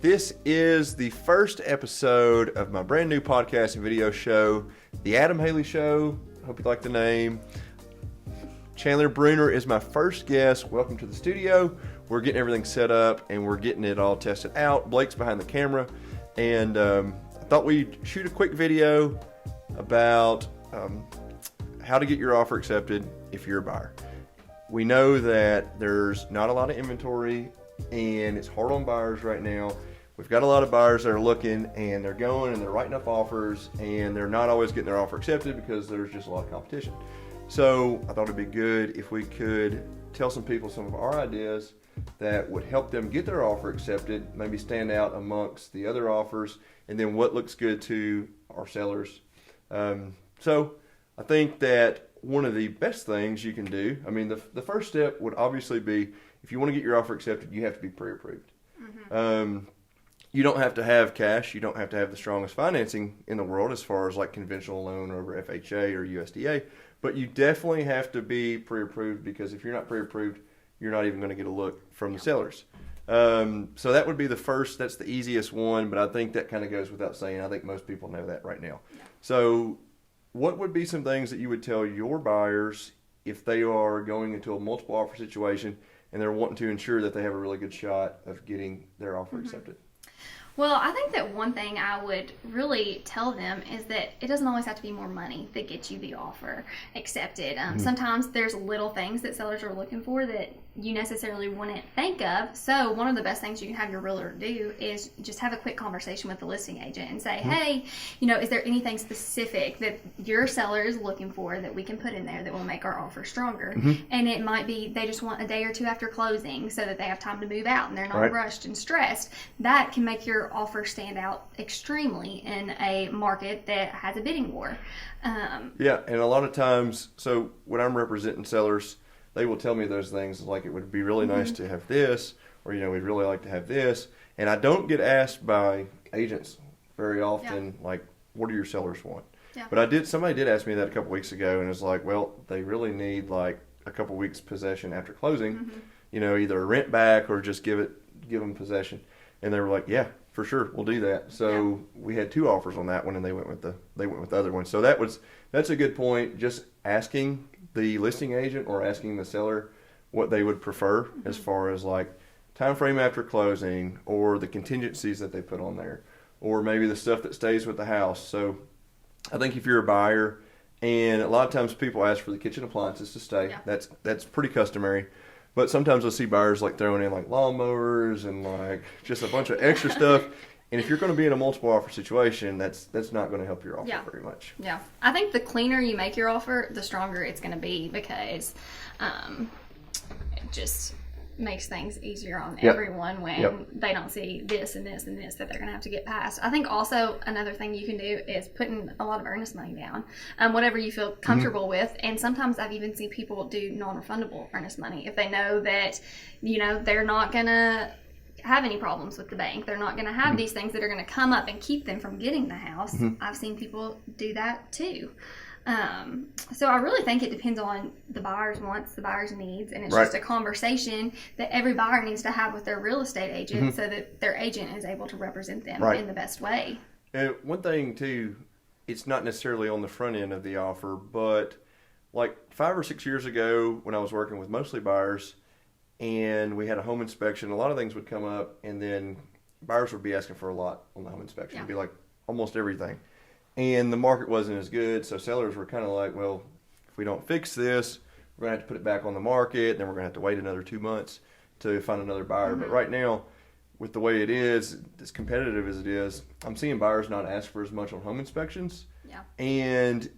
This is the first episode of my brand new podcast and video show, The Adam Haley Show. Hope you like the name. Chandler Bruner is my first guest. Welcome to the studio. We're getting everything set up and we're getting it all tested out. Blake's behind the camera. And I thought we'd shoot a quick video about how to get your offer accepted if you're a buyer. We know that there's not a lot of inventory and it's hard on buyers right now. We've got a lot of buyers that are looking and they're going and they're writing up offers and they're not always getting their offer accepted because there's just a lot of competition. So I thought it'd be good if we could tell some people some of our ideas that would help them get their offer accepted, maybe stand out amongst the other offers, and then what looks good to our sellers. So I think that one of the best things you can do, I mean, the first step would obviously be, if you want to get your offer accepted, you have to be pre-approved. Mm-hmm. You don't have to have cash. You don't have to have the strongest financing in the world as far as like conventional loan over FHA or USDA, but you definitely have to be pre-approved, because if you're not pre-approved, you're not even going to get a look from the sellers. So that would be the first, that's the easiest one, but I think that kind of goes without saying. I think most people know that right now. Yeah. So what would be some things that you would tell your buyers if they are going into a multiple offer situation and they're wanting to ensure that they have a really good shot of getting their offer accepted? Well, I think that one thing I would really tell them is that it doesn't always have to be more money that gets you the offer accepted. Sometimes there's little things that sellers are looking for that you necessarily wouldn't think of. So one of the best things you can have your realtor do is just have a quick conversation with the listing agent and say, hey, is there anything specific that your seller is looking for that we can put in there that will make our offer stronger? And it might be they just want a day or two after closing so that they have time to move out and they're not rushed and stressed. That can make your offer stand out extremely in a market that has a bidding war. Yeah, and a lot of times, so when I'm representing sellers, they will tell me those things like, it would be really nice to have this, or we'd really like to have this. And I don't get asked by agents very often, like, what do your sellers want? Yeah. But somebody did ask me that a couple weeks ago, and it's like, well, they really need like a couple weeks possession after closing, either a rent back or just give them possession. And they were like, yeah, for sure, we'll do that. So we had two offers on that one, and they went with the other one. So that's a good point. Just asking the listing agent or asking the seller what they would prefer as far as like time frame after closing, or the contingencies that they put on there, or maybe the stuff that stays with the house. So I think if you're a buyer, and a lot of times people ask for the kitchen appliances to stay, that's pretty customary. But sometimes I'll see buyers like throwing in like lawnmowers and like just a bunch of extra stuff. And if you're going to be in a multiple offer situation, that's not going to help your offer very much. Yeah. I think the cleaner you make your offer, the stronger it's going to be, because it just makes things easier on everyone when they don't see this and this and this that they're going to have to get past. I think also another thing you can do is putting a lot of earnest money down, whatever you feel comfortable with. And sometimes I've even seen people do non-refundable earnest money if they know that, they're not going to have any problems with the bank. They're not going to have these things that are going to come up and keep them from getting the house. I've seen people do that too. So I really think it depends on the buyer's wants, the buyer's needs, and it's just a conversation that every buyer needs to have with their real estate agent so that their agent is able to represent them in the best way. And one thing too, it's not necessarily on the front end of the offer, but like 5 or 6 years ago when I was working with mostly buyers and we had a home inspection, a lot of things would come up, and then buyers would be asking for a lot on the home inspection. It'd be like almost everything. And the market wasn't as good, so sellers were kind of like, well, if we don't fix this, we're going to have to put it back on the market, then we're going to have to wait another 2 months to find another buyer. But right now, with the way it is, as competitive as it is, I'm seeing buyers not ask for as much on home inspections. Yeah. And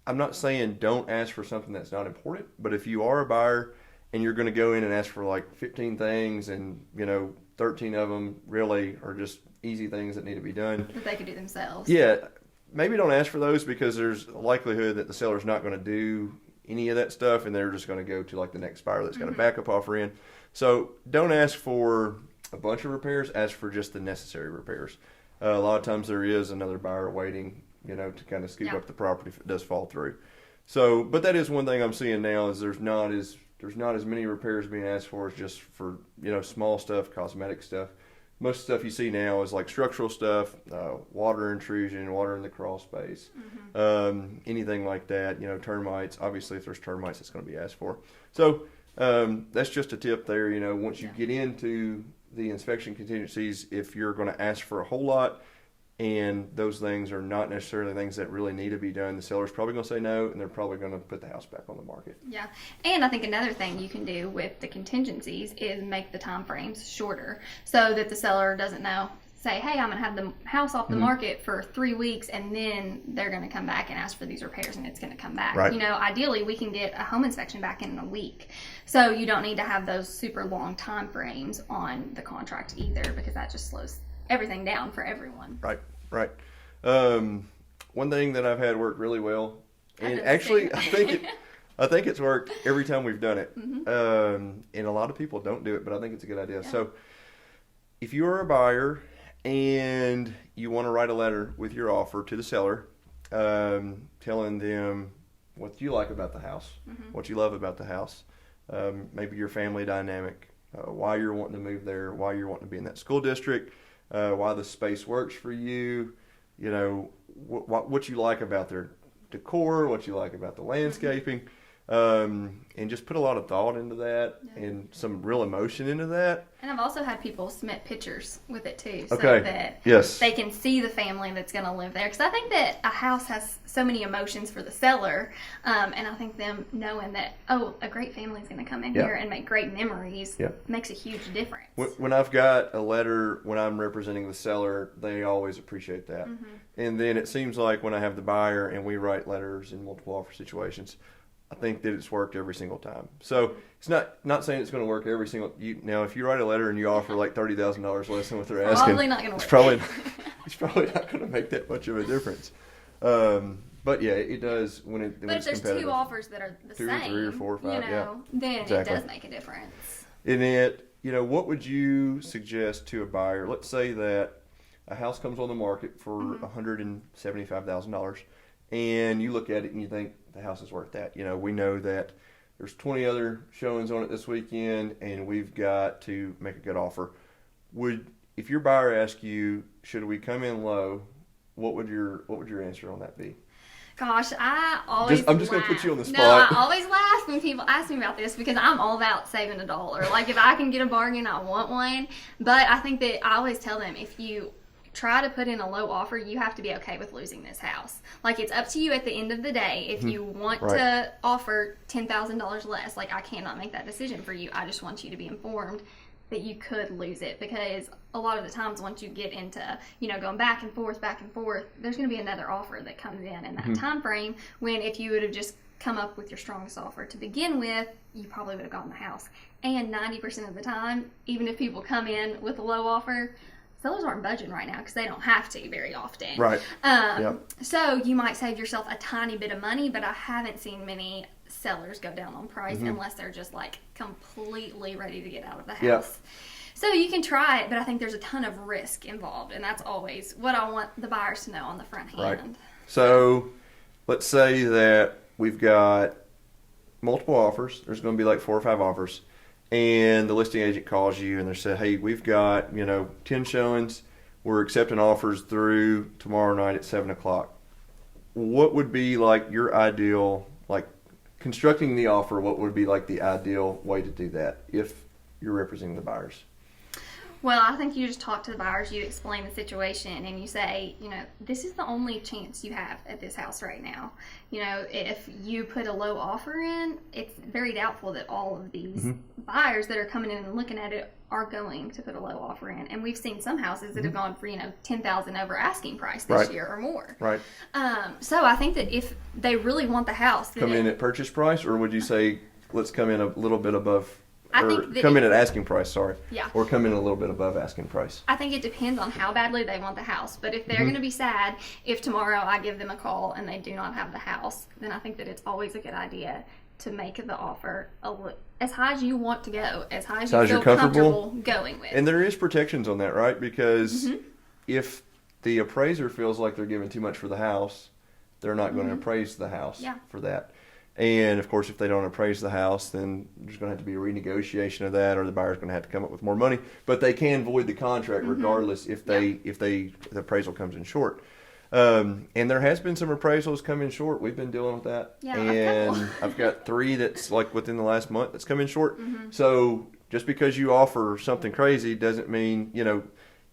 I'm not saying don't ask for something that's not important, but if you are a buyer and you're going to go in and ask for like 15 things and, 13 of them really are just easy things that need to be done. That they could do themselves. Yeah. Maybe don't ask for those, because there's a likelihood that the seller's not going to do any of that stuff and they're just going to go to like the next buyer that's got a backup offer in. So don't ask for a bunch of repairs, ask for just the necessary repairs. A lot of times there is another buyer waiting, to kind of scoop up the property if it does fall through. So, but that is one thing I'm seeing now is there's not as many repairs being asked for as just for, small stuff, cosmetic stuff. most stuff you see now is like structural stuff, water intrusion, water in the crawl space, anything like that. Termites. Obviously, if there's termites, it's going to be asked for. So that's just a tip there. Once you get into the inspection contingencies, if you're going to ask for a whole lot, and those things are not necessarily things that really need to be done, the seller's probably going to say no, and they're probably going to put the house back on the market. Yeah, and I think another thing you can do with the contingencies is make the time frames shorter so that the seller doesn't say, hey, I'm going to have the house off the market for 3 weeks, and then they're going to come back and ask for these repairs, and it's going to come back. Right. Ideally, we can get a home inspection back in a week. So you don't need to have those super long time frames on the contract either, because that just slows everything down for everyone. Right. One thing that I've had work really well, and actually I think it's worked every time we've done it. And a lot of people don't do it, but I think it's a good idea. Yeah. So if you are a buyer and you want to write a letter with your offer to the seller, telling them what you like about the house, what you love about the house, maybe your family dynamic, why you're wanting to move there, why you're wanting to be in that school district, why the space works for you, what you like about their decor, what you like about the landscaping, and just put a lot of thought into that and some real emotion into that. And I've also had people submit pictures with it too, so that they can see the family that's going to live there. Because I think that a house has so many emotions for the seller, and I think them knowing that, a great family is going to come in here and make great memories makes a huge difference. When I've got a letter, when I'm representing the seller, they always appreciate that. And then it seems like when I have the buyer and we write letters in multiple offer situations, I think that it's worked every single time. So it's not saying it's going to work every single. Now, if you write a letter and you offer like $30,000 less than what they're asking, probably not going to work. It's probably not going to make that much of a difference. But yeah, it does when it's But if there's two offers that are the same, 3 or 4 or 5, then it does make a difference. And what would you suggest to a buyer? Let's say that a house comes on the market for $175,000, and you look at it and you think the house is worth that. We know that there's 20 other showings on it this weekend, and we've got to make a good offer. If your buyer asks you, should we come in low, what would your answer on that be? Gosh, I'm just going to put you on the spot. No, I always laugh when people ask me about this because I'm all about saving $1. Like, if I can get a bargain, I want one. But I think that I always tell them, if you try to put in a low offer, you have to be okay with losing this house. Like, it's up to you at the end of the day. If you want to offer $10,000 less, like, I cannot make that decision for you. I just want you to be informed that you could lose it, because a lot of the times once you get into, going back and forth, there's going to be another offer that comes in that time frame, when if you would have just come up with your strongest offer to begin with, you probably would have gotten the house. And 90% of the time, even if people come in with a low offer, sellers aren't budging right now because they don't have to very often. Right. So you might save yourself a tiny bit of money, but I haven't seen many sellers go down on price unless they're just like completely ready to get out of the house. So you can try it, but I think there's a ton of risk involved, and that's always what I want the buyers to know on the front hand. Right. So let's say that we've got multiple offers. There's going to be like 4 or 5 offers. And the listing agent calls you and they say, hey, we've got, 10 showings. We're accepting offers through tomorrow night at 7 o'clock. What would be like your ideal, like constructing the offer, what would be like the ideal way to do that if you're representing the buyers? Well, I think you just talk to the buyers, you explain the situation, and you say, this is the only chance you have at this house right now. If you put a low offer in, it's very doubtful that all of these buyers that are coming in and looking at it are going to put a low offer in. And we've seen some houses that have gone for, $10,000 over asking price this year or more. Right. So I think that if they really want the house, come in at purchase price, or would you say, let's come in a little bit above? Come in at asking price, sorry. Yeah. Or come in a little bit above asking price. I think it depends on how badly they want the house. But if they're going to be sad if tomorrow I give them a call and they do not have the house, then I think that it's always a good idea to make the offer as high as you want to go, as high as you feel comfortable going with. And there is protections on that, right? Because if the appraiser feels like they're giving too much for the house, they're not going to appraise the house for that. And of course, if they don't appraise the house, then there's going to have to be a renegotiation of that, or the buyer's going to have to come up with more money. But they can void the contract regardless if the appraisal comes in short. And there has been some appraisals come in short. We've been dealing with that. Yeah, and I've got 3 that's like within the last month that's come in short. So just because you offer something crazy doesn't mean,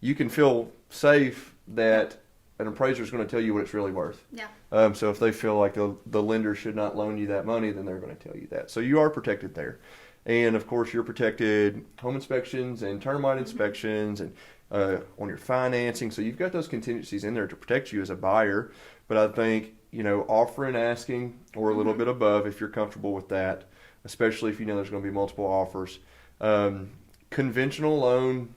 you can feel safe that an appraiser is going to tell you what it's really worth. Yeah. So if they feel like the lender should not loan you that money, then they're going to tell you that. So you are protected there. And of course, you're protected home inspections and termite inspections and on your financing. So you've got those contingencies in there to protect you as a buyer. But I think, offering, asking, or a little bit above if you're comfortable with that, especially if you know there's going to be multiple offers. Conventional loan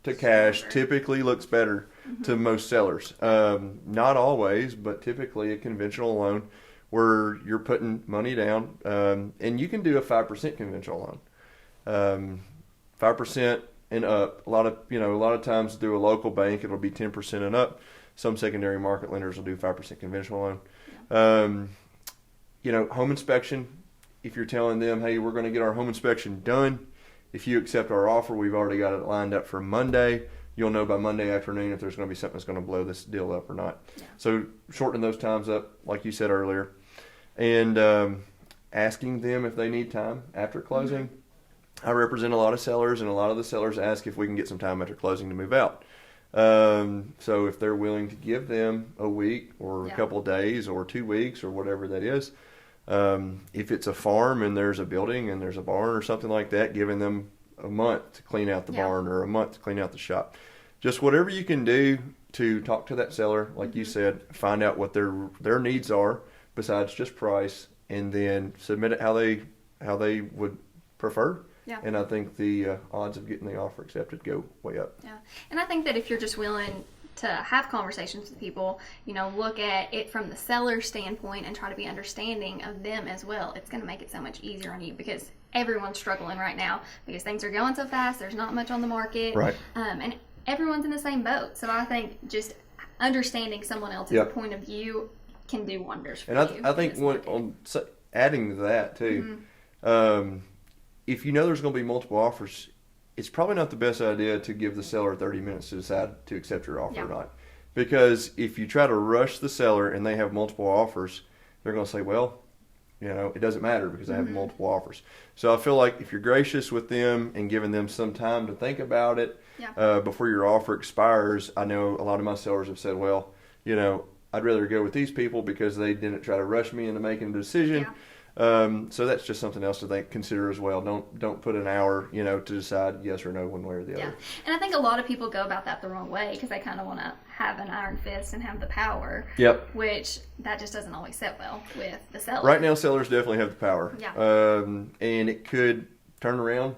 to cash typically looks better to most sellers. Not always, but typically a conventional loan where you're putting money down, and you can do a 5% conventional loan. 5% and up. A lot of times through a local bank it'll be 10% and up. Some secondary market lenders will do 5% conventional loan. Home inspection. If you're telling them, hey, we're going to get our home inspection done. If you accept our offer, we've already got it lined up for Monday. You'll know by Monday afternoon if there's going to be something that's going to blow this deal up or not. Yeah. So shorten those times up, like you said earlier. And asking them if they need time after closing. I represent a lot of sellers, and a lot of the sellers ask if we can get some time after closing to move out. So if they're willing to give them a week or a couple of days or 2 weeks or whatever that is, if it's a farm and there's a building and there's a barn or something like that, giving them a month to clean out the barn or a month to clean out the shop. Just whatever you can do to talk to that seller, like you said, find out what their needs are besides just price, and then submit it how they would prefer. Yeah. And I think the odds of getting the offer accepted go way up. Yeah. And I think that if you're just willing to have conversations with people, look at it from the seller's standpoint and try to be understanding of them as well, it's going to make it so much easier on you, because everyone's struggling right now because things are going so fast. There's not much on the market. Right. And everyone's in the same boat. So I think just understanding someone else's point of view can do wonders for you. And I think adding to that too, if you know there's going to be multiple offers, it's probably not the best idea to give the seller 30 minutes to decide to accept your offer or not. Because if you try to rush the seller and they have multiple offers, they're going to say, well, it doesn't matter because I have multiple offers. So I feel like if you're gracious with them and giving them some time to think about it before your offer expires, I know a lot of my sellers have said, well, I'd rather go with these people because they didn't try to rush me into making a decision. So that's just something else to consider as well. Don't put an hour, to decide yes or no one way or the other. And I think a lot of people go about that the wrong way because they kind of want to have an iron fist and have the power. Yep. Which that just doesn't always sit well with the seller. Right now, sellers definitely have the power. Yeah. And it could turn around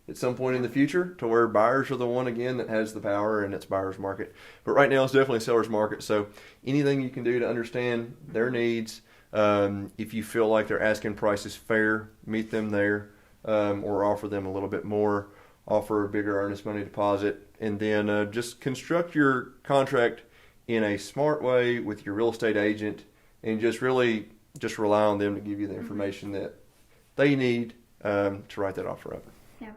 at some point in the future to where buyers are the one again that has the power and it's buyer's market. But right now, it's definitely seller's market. So anything you can do to understand their needs. If you feel like their asking price is fair, meet them there, or offer them a little bit more, offer a bigger earnest money deposit, and then just construct your contract in a smart way with your real estate agent, and just rely on them to give you the information that they need to write that offer up. Yeah,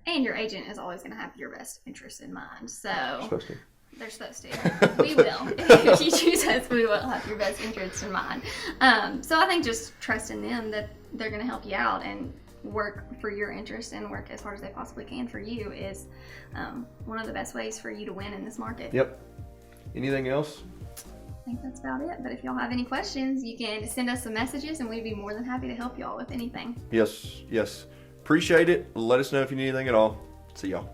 and your agent is always going to have your best interest in mind. So. Supposed to. They're supposed to. We will. If you choose us, we will have your best interests in mind. So I think just trusting them that they're going to help you out and work for your interest and work as hard as they possibly can for you is one of the best ways for you to win in this market. Yep. Anything else? I think that's about it. But if y'all have any questions, you can send us some messages and we'd be more than happy to help y'all with anything. Yes. Appreciate it. Let us know if you need anything at all. See y'all.